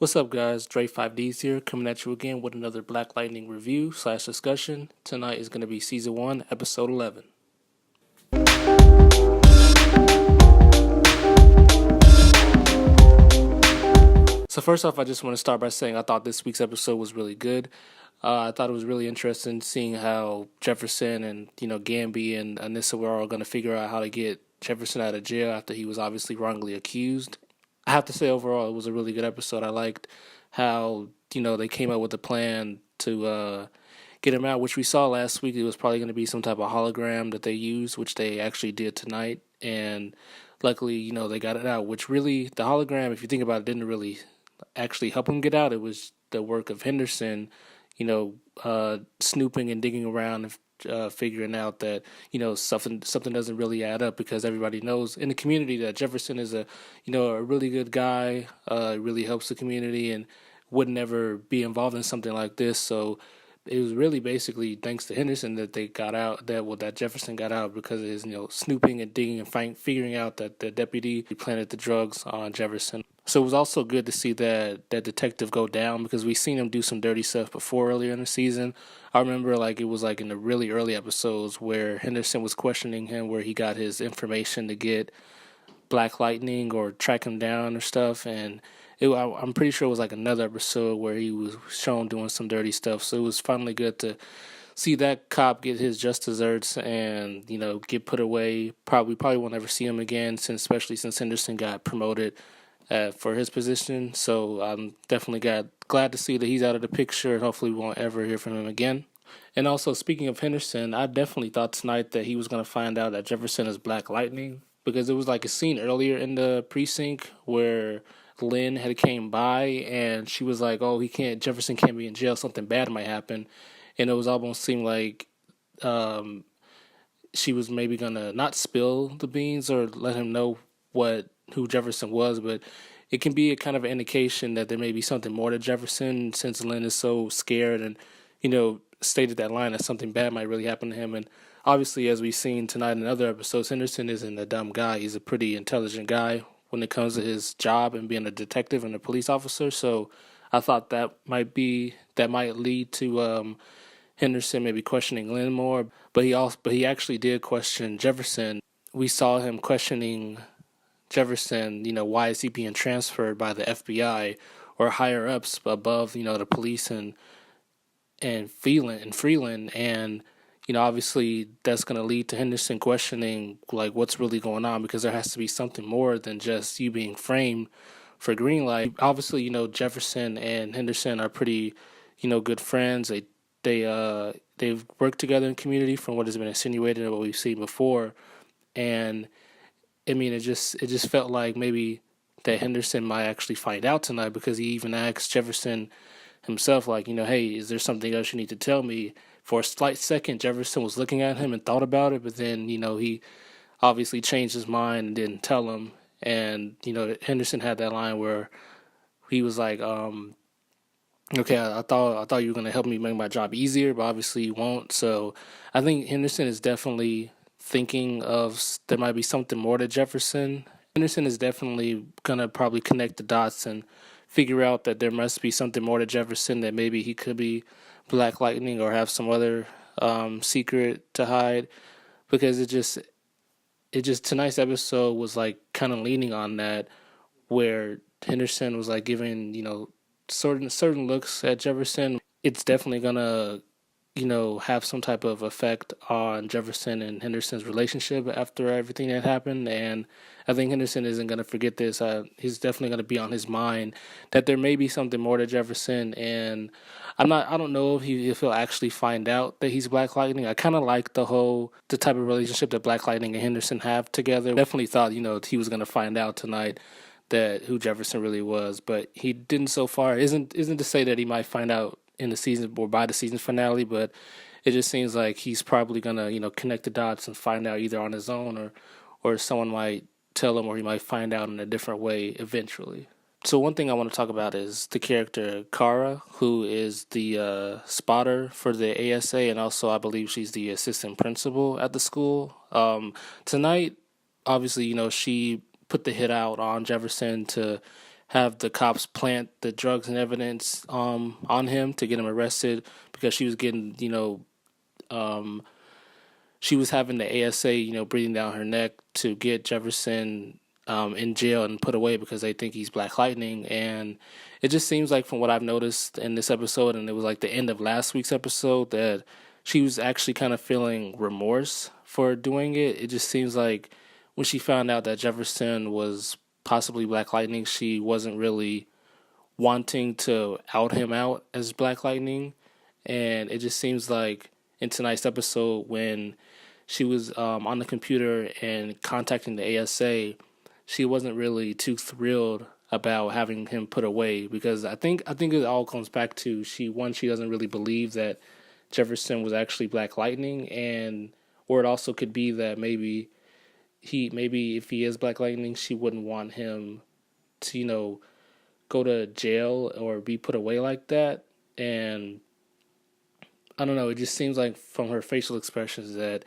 What's up, guys? Dre 5Ds here, coming at you again with another Black Lightning review / discussion. Tonight is going to be Season 1, Episode 11. So first off, I just want to start by saying I thought this week's episode was really good. I thought it was really interesting seeing how Jefferson and, Gamby and Anissa were all going to figure out how to get Jefferson out of jail after he was obviously wrongly accused. I have to say overall it was a really good episode. I liked how, they came up with a plan to get him out, which we saw last week. It was probably going to be some type of hologram that they used, which they actually did tonight. And luckily, they got it out, which really, the hologram, if you think about it, didn't really actually help him get out. It was the work of Henderson, snooping and digging around and figuring out that something doesn't really add up, because everybody knows in the community that Jefferson is a really good guy, really helps the community and would never be involved in something like this. So it was really basically thanks to Henderson that they got out, that Jefferson got out, because of his snooping and digging and figuring out that the deputy planted the drugs on Jefferson. So it was also good to see that detective go down, because we seen him do some dirty stuff before earlier in the season. I remember it was in the really early episodes where Henderson was questioning him where he got his information to get Black Lightning or track him down or stuff, and I'm pretty sure it was another episode where he was shown doing some dirty stuff. So it was finally good to see that cop get his just desserts and get put away. Probably won't ever see him again, especially since Henderson got promoted for his position. So I'm definitely glad to see that he's out of the picture, and hopefully we won't ever hear from him again. And also, speaking of Henderson, I definitely thought tonight that he was going to find out that Jefferson is Black Lightning, because it was a scene earlier in the precinct where Lynn had came by and she was like, "Oh, Jefferson can't be in jail. Something bad might happen," and it was almost seemed like she was maybe gonna not spill the beans or let him know who Jefferson was, but it can be a kind of an indication that there may be something more to Jefferson, since Lynn is so scared and stated that line that something bad might really happen to him. And obviously, as we've seen tonight in other episodes, Henderson isn't a dumb guy. He's a pretty intelligent guy when it comes to his job and being a detective and a police officer. So I thought that might lead to Henderson maybe questioning Lynn more. But he actually did question Jefferson. We saw him questioning Jefferson, why is he being transferred by the FBI or higher ups above, the police and Freeland, and obviously that's going to lead to Henderson questioning what's really going on, because there has to be something more than just you being framed for green light. Obviously, Jefferson and Henderson are pretty, good friends. They've worked together in community, from what has been insinuated and what we've seen before, and I mean, it just felt like maybe that Henderson might actually find out tonight, because he even asked Jefferson himself, hey, is there something else you need to tell me? For a slight second, Jefferson was looking at him and thought about it, but then, he obviously changed his mind and didn't tell him. And, Henderson had that line where he was like, okay, I thought you were going to help me make my job easier, but obviously you won't. So I think Henderson is definitely thinking of there might be something more to Jefferson. Henderson is definitely going to probably connect the dots and figure out that there must be something more to Jefferson, that maybe he could be Black Lightning or have some other secret to hide, because it just tonight's episode was kind of leaning on that, where Henderson was giving certain looks at Jefferson. It's definitely gonna have some type of effect on Jefferson and Henderson's relationship after everything that happened. And I think Henderson isn't going to forget this. He's definitely going to be on his mind that there may be something more to Jefferson. And I don't know if he'll actually find out that he's Black Lightning. I kind of like the type of relationship that Black Lightning and Henderson have together. Definitely thought, he was going to find out tonight that who Jefferson really was, but he didn't so far. Isn't to say that he might find out in the season or by the season finale, but it just seems like he's probably gonna connect the dots and find out either on his own or someone might tell him, or he might find out in a different way eventually. So one thing I want to talk about is the character Kara, who is the spotter for the ASA, and also I believe she's the assistant principal at the school. Tonight, obviously, she put the hit out on Jefferson to have the cops plant the drugs and evidence on him to get him arrested because she was getting, she was having the ASA, breathing down her neck to get Jefferson in jail and put away because they think he's Black Lightning. And it just seems like from what I've noticed in this episode, and it was like the end of last week's episode, that she was actually kind of feeling remorse for doing it. It just seems like when she found out that Jefferson was possibly Black Lightning, she wasn't really wanting to out him out as Black Lightning. And it just seems like in tonight's episode, when she was on the computer and contacting the ASA, she wasn't really too thrilled about having him put away, because I think it all comes back to she doesn't really believe that Jefferson was actually Black Lightning, and or it also could be that maybe if he is Black Lightning, she wouldn't want him to go to jail or be put away like that. And I don't know, it just seems like from her facial expressions that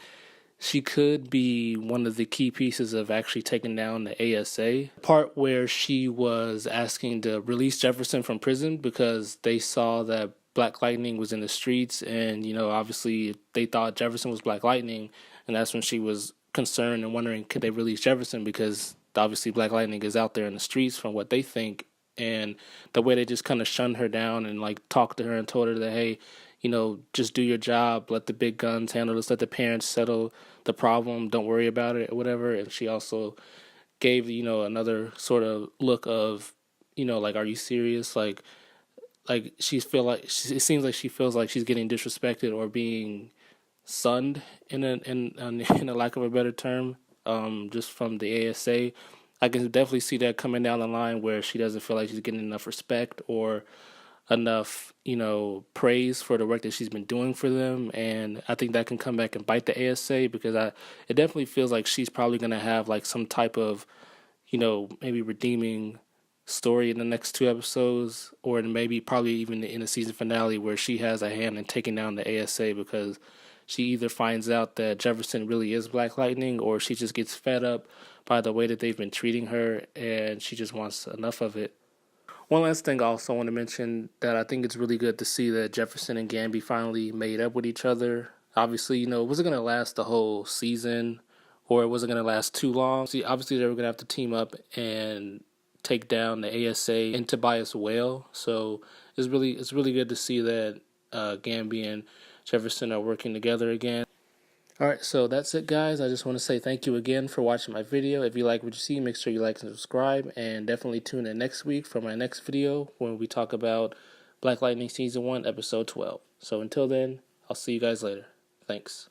she could be one of the key pieces of actually taking down the ASA. Part where she was asking to release Jefferson from prison because they saw that Black Lightning was in the streets, and obviously they thought Jefferson was Black Lightning, and that's when she was concerned and wondering, could they release Jefferson, because obviously Black Lightning is out there in the streets from what they think. And the way they just kind of shunned her down and like talked to her and told her that, hey, just do your job, let the big guns handle this, let the parents settle the problem, don't worry about it or whatever. And she also gave, another sort of look of, like, are you serious? Like it seems like she feels like she's getting disrespected or being sunned in a lack of a better term, just from the ASA. I can definitely see that coming down the line where she doesn't feel like she's getting enough respect or enough, praise for the work that she's been doing for them. And I think that can come back and bite the ASA, because it definitely feels like she's probably going to have like some type of, maybe redeeming story in the next 2 episodes, or maybe probably even in the season finale where she has a hand in taking down the ASA, because she either finds out that Jefferson really is Black Lightning, or she just gets fed up by the way that they've been treating her and she just wants enough of it. One last thing I also want to mention, that I think it's really good to see that Jefferson and Gamby finally made up with each other. Obviously, it wasn't going to last the whole season, or it wasn't going to last too long. See, obviously they were going to have to team up and take down the ASA and Tobias Whale. So it's really good to see that Gamby and Jefferson are working together again. Alright, so that's it, guys. I just want to say thank you again for watching my video. If you like what you see, make sure you like and subscribe, and definitely tune in next week for my next video when we talk about Black Lightning Season 1, Episode 12. So until then, I'll see you guys later. Thanks.